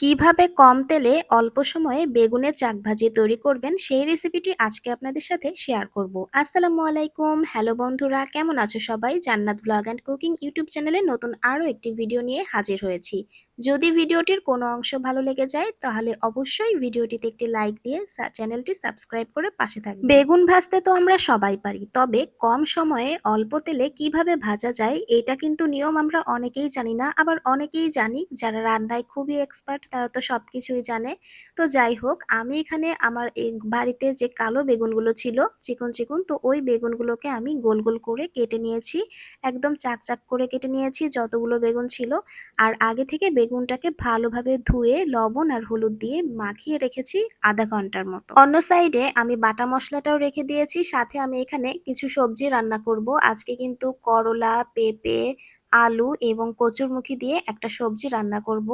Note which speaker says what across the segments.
Speaker 1: কিভাবে কম তেলে অল্প সময়ে বেগুনের চাক ভাজি তৈরি করবেন সেই রেসিপিটি আজকে আপনাদের সাথে শেয়ার করব। আসসালামু আলাইকুম, হ্যালো বন্ধুরা, কেমন আছো সবাই? জান্নাত ব্লগ অ্যান্ড কুকিং ইউটিউব চ্যানেলে নতুন আরও একটি ভিডিও নিয়ে হাজির হয়েছি। যদি ভিডিওটির কোনো অংশ ভালো লেগে যায় তাহলে অবশ্যই ভিডিওটিতে একটি লাইক দিয়ে চ্যানেলটি সাবস্ক্রাইব করে পাশে থাকবেন। বেগুন ভাজতে তো আমরা সবাই পারি, তবে কম সময়ে অল্প তেলে কিভাবে ভাজা যায় এটা কিন্তু নিয়ম আমরা অনেকেই জানি না, আবার অনেকেই জানি যারা রান্নায় খুবই এক্সপার্ট তারা তো সবকিছুই জানে। তো যাই হোক, আমি এখানে আমার এই বাড়িতে যে কালো বেগুনগুলো ছিল চিকন চিকন, তো ওই বেগুনগুলোকে আমি গোল গোল করে কেটে নিয়েছি, একদম চাক চাক করে কেটে নিয়েছি যতগুলো বেগুন ছিল। আর আগে থেকে বেগুনটাকে ভালোভাবে ধুয়ে লবণ আর হলুদ দিয়ে মাখিয়ে রেখেছি আধা ঘন্টার মতো। অন্য সাইডে আমি বাটা মশলাটাও রেখে দিয়েছি, সাথে আমি এখানে কিছু সবজি রান্না করব। আজকে কিন্তু করলা, পেঁপে, আলু এবং কচুরমুখী দিয়ে একটা সবজি রান্না করব।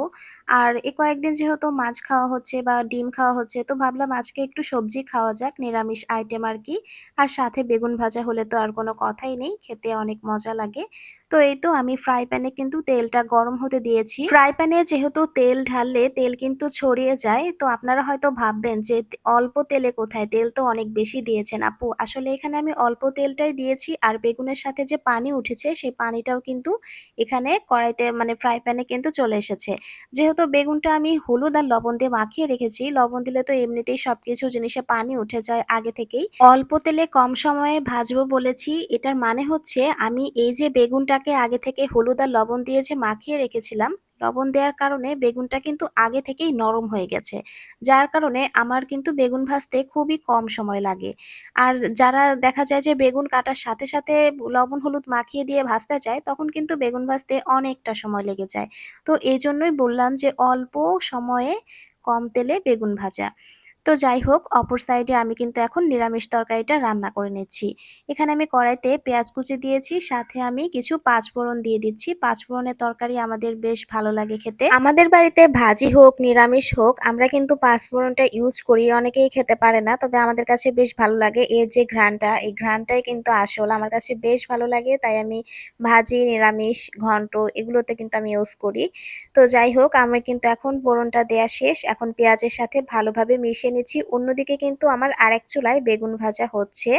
Speaker 1: আর এ কয়েকদিন যেহেতু মাছ খাওয়া হচ্ছে বা ডিম খাওয়া হচ্ছে, তো ভাবলাম আজকে একটু সবজি খাওয়া যাক, নিরামিষ আইটেম আর কি। আর সাথে বেগুন ভাজা হলে তো আর কোনো কথাই নেই, খেতে অনেক মজা লাগে। তো এই তো আমি ফ্রাই প্যানে কিন্তু তেলটা গরম হতে দিয়েছি। ফ্রাই প্যানে যেহেতু তেল ঢাললে তেল কিন্তু ছড়িয়ে যায়, তো আপনারা হয়তো ভাববেন যে অল্প তেলে কোথায়, তেল তো অনেক বেশি দিয়েছেন আপু। আসলে এখানে আমি অল্প তেলটাই দিয়েছি, আর বেগুনের সাথে যে পানি উঠেছে সেই পানিটাও কিন্তু এখানে কড়াইতে মানে ফ্রাই প্যানে কিন্তু চলে এসেছে। যেহেতু বেগুনটা আমি হলুদ আর লবণ দিয়ে মাখিয়ে রেখেছি, লবণ দিলে তো এমনিতেই সবকিছু জিনিসে পানি উঠে যায় আগে থেকেই। অল্প তেলে কম সময়ে ভাজবো বলেছি, এটার মানে হচ্ছে আমি এই যে বেগুনটাকে আগে থেকে হলুদ আর লবণ দিয়ে যে মাখিয়ে রেখেছিলাম, লবণ দেওয়ার কারণে বেগুনটা কিন্তু আগে থেকেই নরম হয়ে গেছে, যার কারণে আমার কিন্তু বেগুন ভাজতে খুবই কম সময় লাগে। আর যারা দেখা যায় যে বেগুন কাটার সাথে সাথে লবণ হলুদ মাখিয়ে দিয়ে ভাজতে চায়, তখন কিন্তু বেগুন ভাজতে অনেকটা সময় লেগে যায়। তো এই জন্যই বললাম যে অল্প সময়ে কম তেলে বেগুন ভাজা। তো যাই হোক, অপর সাইডে আমি কিন্তু এখন নিরামিষ তরকারিটা রান্না করে নিচ্ছি। এখানে আমি কড়াইতে পেঁয়াজ কুচি দিয়েছি, সাথে আমি কিছু পাঁচফোড়ন দিয়ে দিচ্ছি। পাঁচফোড়নের তরকারি আমাদের বেশ ভালো লাগে খেতে। আমাদের বাড়িতে ভাজি হোক নিরামিষ হোক আমরা কিন্তু পাঁচফোড়নটা ইউজ করি, অনেকেই খেতে পারে না, তবে আমাদের কাছে বেশ ভালো লাগে। এর যে ঘ্রাণটা, এই ঘ্রাণটাই কিন্তু আসল আমার কাছে বেশ ভালো লাগে, তাই আমি ভাজি, নিরামিষ, ঘন্ট এগুলোতে কিন্তু আমি ইউজ করি। তো যাই হোক, আমি কিন্তু এখন ফোড়নটা দেয়া শেষ, এখন পেঁয়াজের সাথে ভালোভাবে মিশিয়ে নিচ্ছি। অন্যদিকে কিন্তু আমার আরেক চুলায় বেগুন ভাজা হচ্ছে।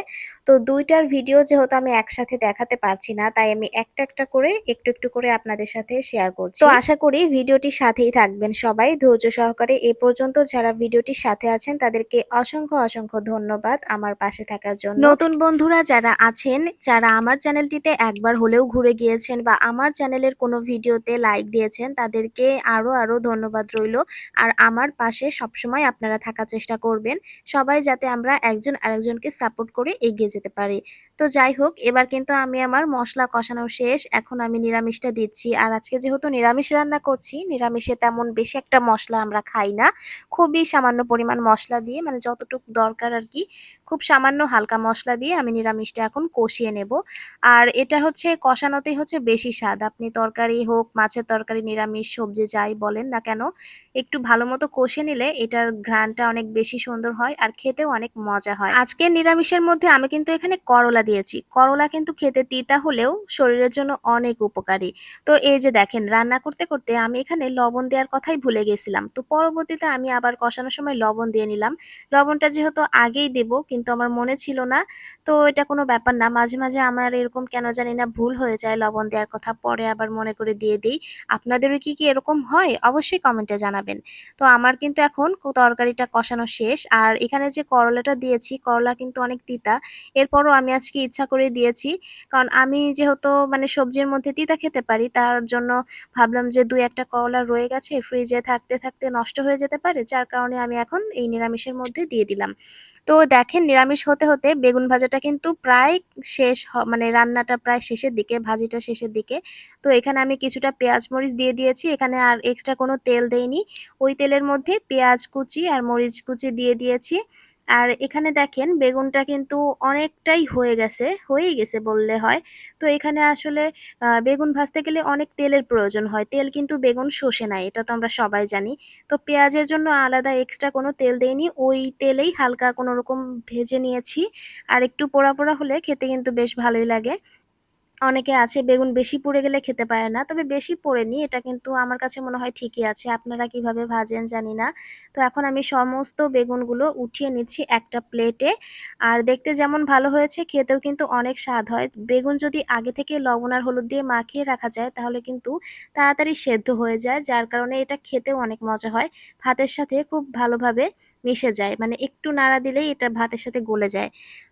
Speaker 1: তো দুইটার ভিডিও যেহেতু আমি একসাথে দেখাতে পারছি না, তাই আমি একটা একটা করে একটু একটু করে আপনাদের সাথে শেয়ার করছি। তো আশা করি ভিডিওটির সাথেই থাকবেন সবাই ধৈর্য সহকারে। এ পর্যন্ত যারা ভিডিওটির সাথে আছেন তাদেরকে অসংখ্য অসংখ্য ধন্যবাদ আমার পাশে থাকার জন্য। নতুন বন্ধুরা যারা আছেন, যারা আমার চ্যানেলটিতে একবার হলেও ঘুরে গিয়েছেন বা আমার চ্যানেলের কোনো ভিডিওতে লাইক দিয়েছেন, তাদেরকে আরো আরো ধন্যবাদ রইলো। আর আমার পাশে সবসময় আপনারা থাকার চেষ্টা করবেন, সবাই যাতে আমরা একজন আরেকজনকে সাপোর্ট করে এগিয়ে যেতে পারি। তো যাই হোক, এবার কিন্তু আমি আমার মশলা কষানো শেষ, এখন আমি নিরামিষটা দিচ্ছি। আর আজকে যেহেতু নিরামিষ রান্না করছি, নিরামিষে তেমন বেশি একটা মশলা আমরা খাই না, খুবই সামান্য পরিমাণ মশলা দিয়ে, মানে যতটুকু দরকার আর কি, খুব সামান্য হালকা মশলা দিয়ে আমি নিরামিষটা এখন কষিয়ে নেব। আর এটা হচ্ছে কষানোতেই হচ্ছে বেশি স্বাদ। আপনি তরকারি হোক, মাছের তরকারি, নিরামিষ সবজি যাই বলেন না কেন, একটু ভালো মতো কষে নিলে এটার ঘ্রাণটা অনেক বেশি সুন্দর হয় আর খেতেও অনেক মজা হয়। আজকে নিরামিষের মধ্যে আমি কিন্তু এখানে করলা দিয়েছি। করলা কিন্তু খেতে তিতা হলেও শরীরের জন্য অনেক উপকারী। তো এই যে দেখেন, রান্না করতে করতে আমি এখানে লবণ দেওয়ার কথাই ভুলে গেছিলাম, তো পরবর্তীতে আমি আবার কষানোর সময় লবণ দিয়ে নিলাম। লবণটা যেহেতু আগেই দেব কিন্তু আমার মনে ছিল না, তো এটা কোনো ব্যাপার না। মাঝে মাঝে আমার এরকম কেন জানি না ভুল হয়ে যায়, লবণ দেওয়ার কথা পরে আবার মনে করে দিয়ে দিই। আপনাদেরও কি এরকম হয় অবশ্যই কমেন্টে জানাবেন। তো আমার কিন্তু এখন তরকারিটা কষানো শেষ, আর এখানে যে করলাটা দিয়েছি, করলা কিন্তু অনেক তিতা, এরপরও আমি আজকে ইচ্ছা করে দিয়েছি। কারণ আমি যেহেতু মানে সবজির মধ্যে তিতা খেতে পারি, তার জন্য ভাবলাম যে দুই একটা করলা রয়ে গেছে, ফ্রিজে থাকতে থাকতে নষ্ট হয়ে যেতে পারে, যার কারণে আমি এখন এই নিরামিষের মধ্যে দিয়ে দিলাম। তো দেখেন, নিরামিষ হতে হতে বেগুন ভাজাটা কিন্তু প্রায় শেষ, মানে রান্নাটা প্রায় শেষের দিকে, ভাজিটা শেষের দিকে। তো এখানে আমি কিছুটা পেঁয়াজ মরিচ দিয়ে দিয়েছি, এখানে আর এক্সট্রা কোনো তেল দেইনি। ওই তেলের মধ্যে পেঁয়াজ কুচি আর মরিচ কুচি দিয়ে দিয়েছি। আর এখানে দেখেন বেগুনটা কিন্তু অনেকটাই হয়েই গেছে বললে হয়। তো এখানে আসলে বেগুন ভাজতে গেলে অনেক তেলের প্রয়োজন হয়, তেল কিন্তু বেগুন শোষে না, এটা তো আমরা সবাই জানি। তো পেঁয়াজের জন্য আলাদা এক্সট্রা কোনো তেল দেইনি, ওই তেলেই হালকা কোনো রকম ভেজে নিয়েছি। আর একটু পোড়া পোড়া হলে খেতে কিন্তু বেশ ভালোই লাগে। অনেকে আছে বেগুন বেশি পুড়ে গেলে খেতে পারে না। তবে বেশি পোড়েনি। এটা কিন্তু আমার কাছে মনে হয় ঠিকই আছে। আপনারা কিভাবে ভাজেন জানি না। তো এখন আমি সমস্ত বেগুনগুলো উঠিয়ে নিচ্ছি একটা প্লেটে। আর দেখতে যেমন ভালো হয়েছে খেতেও কিন্তু অনেক স্বাদ হয়। বেগুন যদি আগে থেকে লবণ আর হলুদ দিয়ে মাখিয়ে রাখা যায় তাহলে কিন্তু তাড়াতাড়ি সেদ্ধ হয়ে যায়। যার কারণে এটা খেতেও অনেক মজা হয়। ভাতের সাথে খুব ভালোভাবে মিশে যায়। মানে একটু নাড়া দিলেই এটা ভাতের সাথে গলে যায়।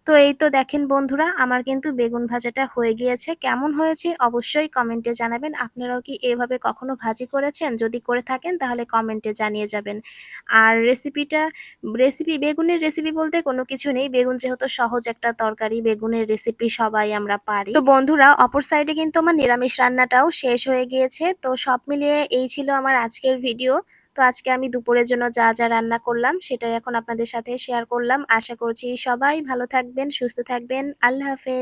Speaker 1: তো এই তো দেখেন বন্ধুরা, আমার কিন্তু বেগুন ভাজাটা হয়ে গিয়েছে। কেমন হয়েছে অবশ্যই কমেন্টে জানাবেন। আপনারাও কি এভাবে কখনো ভাজি করেছেন? যদি করে থাকেন তাহলে কমেন্টে জানিয়ে যাবেন। আর বেগুনের রেসিপি বলতে কোনো কিছু নেই। বেগুন যেহেতু সহজ একটা তরকারি, বেগুনের রেসিপি সবাই আমরা পারি। তো বন্ধুরা, অপর সাইডে কিন্তু আমার নিরামিষ রান্নাটাও শেষ হয়ে গিয়েছে। তো সব মিলিয়ে এই ছিল আমার আজকের ভিডিও। তো আজকে আমি দুপুরের জন্য যা রান্না করলাম সেটাই এখন আপনাদের সাথে শেয়ার করলাম। আশা করছি সবাই ভালো থাকবেন, সুস্থ থাকবেন। আল্লাহ হাফেজ।